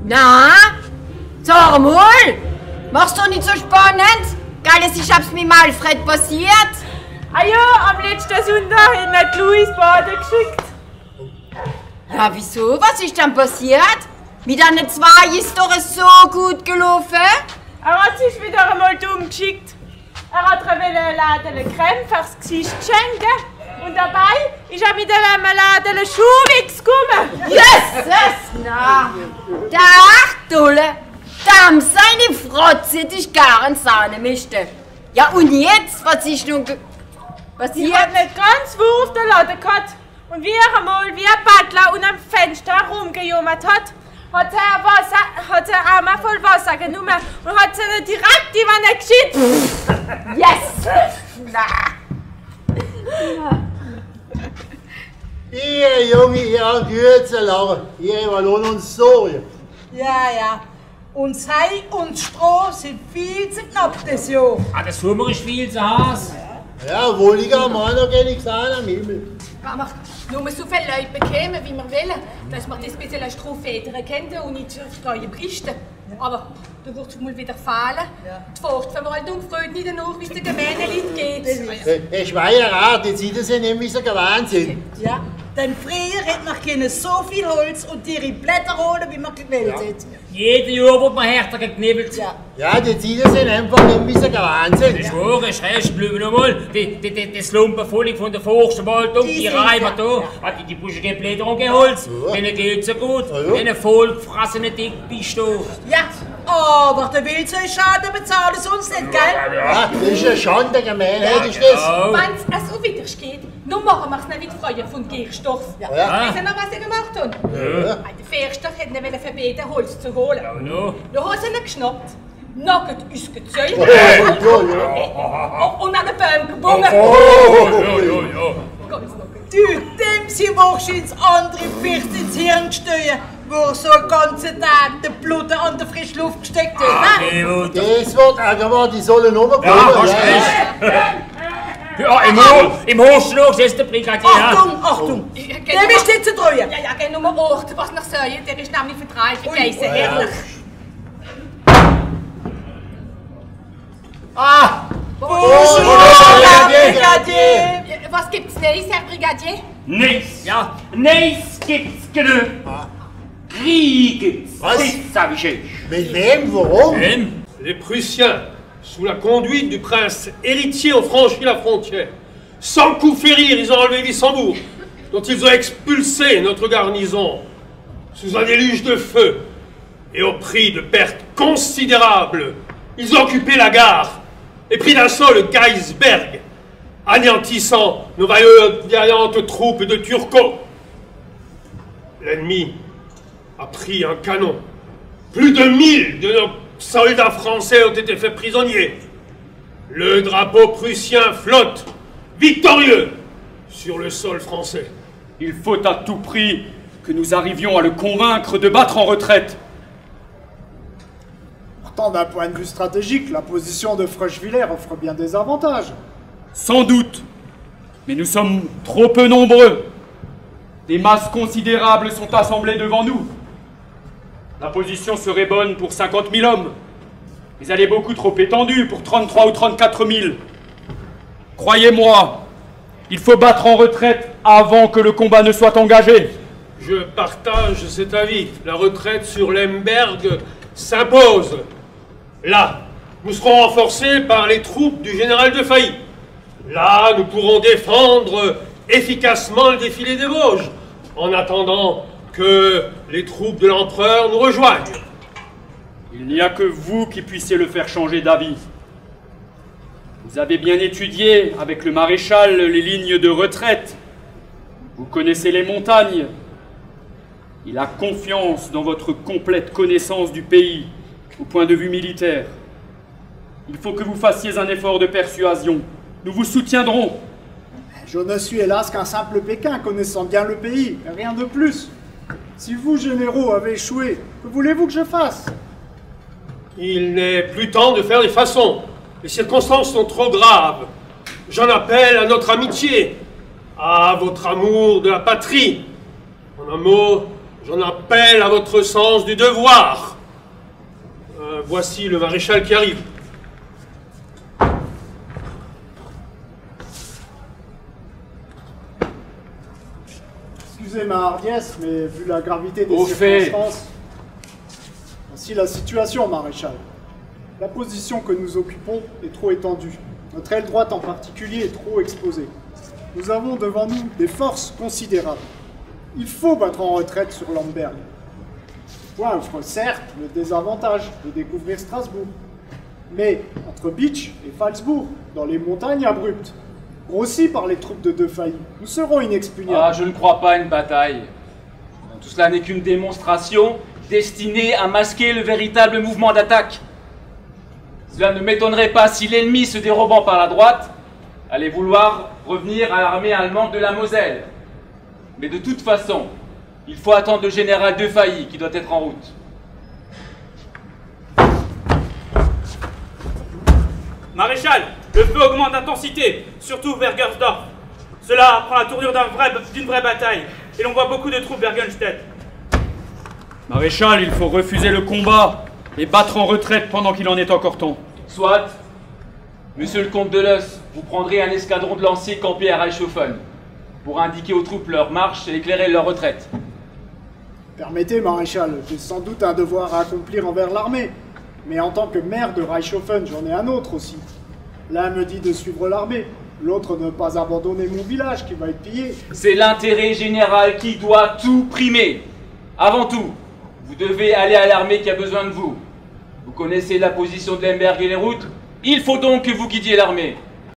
Na? Sag mal! Machst du nicht so spannend? Geiles, ich hab's mit Alfred passiert. Ah ja, am letzten Sonntag hat Louis baden geschickt. Ja, wieso? Was ist denn passiert? Mit den zwei ist doch so gut gelaufen. Er hat sich wieder einmal dumm geschickt. Er hat eine Ladele Creme fürs Gesicht schenken. Und dabei ist er mit einem Ladele Schuhwix gekommen. Jesus! Na, der Achtulle, dem seine Frotze dich gar in Sahne mischte. Ja, und jetzt? Was ist nun passiert? Ich hab nicht ganz Wurf der Laden gehabt. Und wie er einmal wie ein Butler unter dem Fenster rumgejummert hat er einmal voll Wasser genommen und hat sie direkt die Wanne geschickt. Yes! Ihr Junge, ihr habt Gürzel lachen. Ihr wollt uns so. Ja. Und Sei und Stroh sind viel zu knapp das Jahr. Ah, der Sommer ist viel zu heiß. Ja, wohliger Mann, da geht nichts an am Himmel. Wenn wir nur so viele Leute bekommen, wie wir wollen, dass wir das ein bisschen Strohfedern können und nicht streuen Bristen. Aber da wird es mal wieder fallen. Die Forstverwaltung freut nicht danach, wie es den gemeinen Leuten geht. Der Schweierart, die Zeiten sind nämlich so ein Wahnsinn. Ja, denn früher hätte man können so viel Holz und ihre Blätter holen, wie man gewählt hat. Jedes Jahr wird man härter geknibbelt. Ja, die Zeiten sind einfach nämlich so ein Wahnsinn. Das Wahre ist recht, bleiben nochmal. Das Lumpenvolk von der Forstverwaltung, die Reiber da, hat die buschigen Blätter geholt. Denen geht's so gut. Denen vollgefressenen Dickbistö. Ja, aber der will so Schaden bezahlen sonst nicht, gell? Ja, das ist ja schon der Gemeinheit, ist das. Wenn es so weiter geht, nun machen wir es nicht mit Feuer von Gierstoff. Ja. Weißt du noch, was sie gemacht haben? Ja. Der Förster hätte ihnen verbieten, Holz zu holen. Ja, no. Da haben sie ihn geschnappt, nackt ins Gezäumt und an den Baum gebunden. Ganz nackt. Du, dem sie wahrscheinlich andere Ficht ins Hirn gesteuert, wo er so den ganzen Tag den Blut an der frischen Luft gesteckt hat. Ne? Das wird aber, die sollen rumkommen. Ja, hast recht. Ja, im Hochschlag ist der Brigadier. Achtung! Dem ist nicht zu treuen! Ja, geh Nummer 8, was nach Säue, der ist nämlich für 3 vergessen, herrlich. Bonjour, Brigadier! Was gibt's Neues, Herr Brigadier? Nichts, ja. Nichts gibt's genug. Krieg gibt's. Was? Das sag ich euch. Mit wem, warum? Les Prussiens, sous la conduite du prince héritier, ont franchi la frontière. Sans coup férir, ils ont enlevé Wissembourg, dont ils ont expulsé notre garnison, sous un déluge de feu, et au prix de pertes considérables. Ils ont occupé la gare et pris d'assaut le Geisberg, anéantissant nos vaillantes troupes de Turcos. L'ennemi a pris un canon. Plus de 1000 de nos soldats français ont été faits prisonniers. Le drapeau prussien flotte, victorieux, sur le sol français. Il faut à tout prix que nous arrivions à le convaincre de battre en retraite. Pourtant, d'un point de vue stratégique, la position de Fröschwiller offre bien des avantages. Sans doute, mais nous sommes trop peu nombreux. Des masses considérables sont assemblées devant nous. La position serait bonne pour 50 000 hommes, mais elle est beaucoup trop étendue pour 33 ou 34 000. Croyez-moi, il faut battre en retraite avant que le combat ne soit engagé. Je partage cet avis. La retraite sur Lemberg s'impose. Là, nous serons renforcés par les troupes du général de Failly. Là, nous pourrons défendre efficacement le défilé des Vosges, en attendant que les troupes de l'empereur nous rejoignent. Il n'y a que vous qui puissiez le faire changer d'avis. Vous avez bien étudié avec le maréchal les lignes de retraite. Vous connaissez les montagnes. Il a confiance dans votre complète connaissance du pays, au point de vue militaire. Il faut que vous fassiez un effort de persuasion. Nous vous soutiendrons. Je ne suis hélas qu'un simple Pékin connaissant bien le pays, rien de plus. Si vous, généraux, avez échoué, que voulez-vous que je fasse? Il n'est plus temps de faire des façons. Les circonstances sont trop graves. J'en appelle à notre amitié, à votre amour de la patrie. En un mot, J'en appelle à votre sens du devoir. Voici le maréchal qui arrive. Excusez ma hardiesse, mais vu la gravité des circonstances... Ainsi la situation, maréchal. La position que nous occupons est trop étendue. Notre aile droite en particulier est trop exposée. Nous avons devant nous des forces considérables. Il faut battre en retraite sur Lamberg. Point offre certes le désavantage de découvrir Strasbourg. Mais entre Bitch et Phalsbourg, dans les montagnes abruptes, grossis par les troupes de De Failly, nous serons inexpugnables. Ah, je ne crois pas à une bataille. Tout cela n'est qu'une démonstration destinée à masquer le véritable mouvement d'attaque. Cela ne m'étonnerait pas si l'ennemi, se dérobant par la droite, allait vouloir revenir à l'armée allemande de la Moselle. Mais de toute façon, il faut attendre le général De Failly qui doit être en route. Maréchal, le feu augmente d'intensité, surtout vers Gersdorf. Cela prend la tournure d'une vraie bataille, et l'on voit beaucoup de troupes vers Gunstedt. Maréchal, il faut refuser le combat et battre en retraite pendant qu'il en est encore temps. Soit. Monsieur le comte de Loos, vous prendrez un escadron de lanciers campé à Reichshofen pour indiquer aux troupes leur marche et éclairer leur retraite. Permettez, maréchal, j'ai sans doute un devoir à accomplir envers l'armée. Mais en tant que maire de Reichshofen, j'en ai un autre aussi. L'un me dit de suivre l'armée, l'autre de ne pas abandonner mon village qui va être pillé. C'est l'intérêt général qui doit tout primer. Avant tout, vous devez aller à l'armée qui a besoin de vous. Vous connaissez la position de Lemberg et les routes, il faut donc que vous guidiez l'armée.